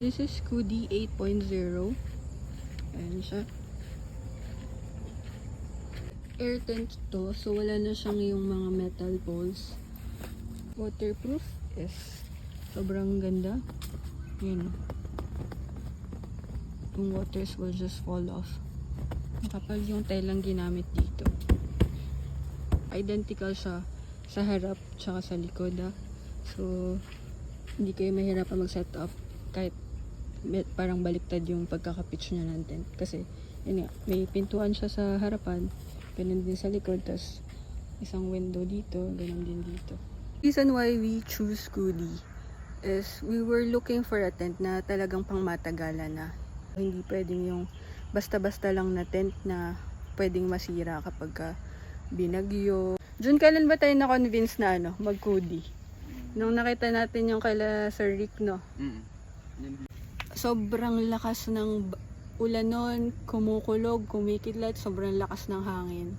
This is Scudi 8.0. Ayan siya. Air tent to, so wala na siyang yung mga metal balls. Waterproof is sobrang ganda. Yun. Yung waters will just fall off. Makapal yung telang ginamit dito. Identical siya sa harap tsaka sa likod. So, hindi kayo mahirapan mag-set up kahit parang baliktad yung pagkakapitch niya ng tent. Kasi, yun nga, may pintuan siya sa harapan, ganun din sa likod, tas isang window dito, ganun din dito. Reason why we choose Scudi is we were looking for a tent na talagang pangmatagalan na. Hindi pwedeng yung basta-basta lang na tent na pwedeng masira kapag binagyo. Jun, kailan ba tayo na-convince na mag-Scudi? Nung nakita natin yung kaila Sir Rick, no? Sobrang lakas ng ulan nun, kumukulog, kumikidlat, sobrang lakas ng hangin.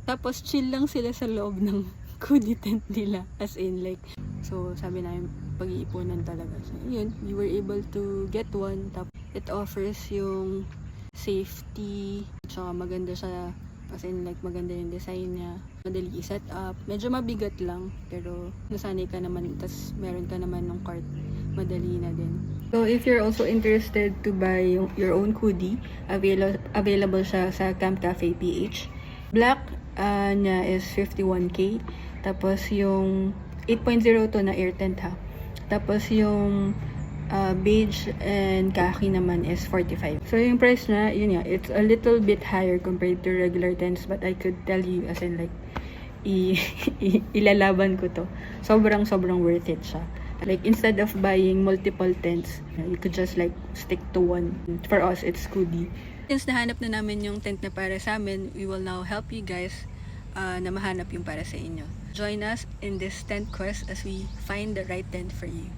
Tapos chill lang sila sa loob ng Scudi tent nila, as in like, so sabi namin pag-iipunan talaga. So yun, we were able to get one. Tapos it offers yung safety, tsaka maganda siya, as in like maganda yung design niya, madali i-set up, medyo mabigat lang, pero nasanay ka naman, tas meron ka naman ng cart, madali na din. So if you're also interested to buy your own Scudi, available siya sa Camp Cafe PH. Black niya is 51k, tapos yung 8.0 to na air tent ha. Tapos yung beige and khaki naman is 45. So yung price na, yun nga, it's a little bit higher compared to regular tents, but I could tell you, as in like, ilalaban ko to. Sobrang worth it siya. Like, instead of buying multiple tents, you could just like stick to one. For us, it's Scudi. Since nahanap na namin yung tent na para sa amin, we will now help you guys na mahanap yung para sa inyo. Join us in this tent quest as we find the right tent for you.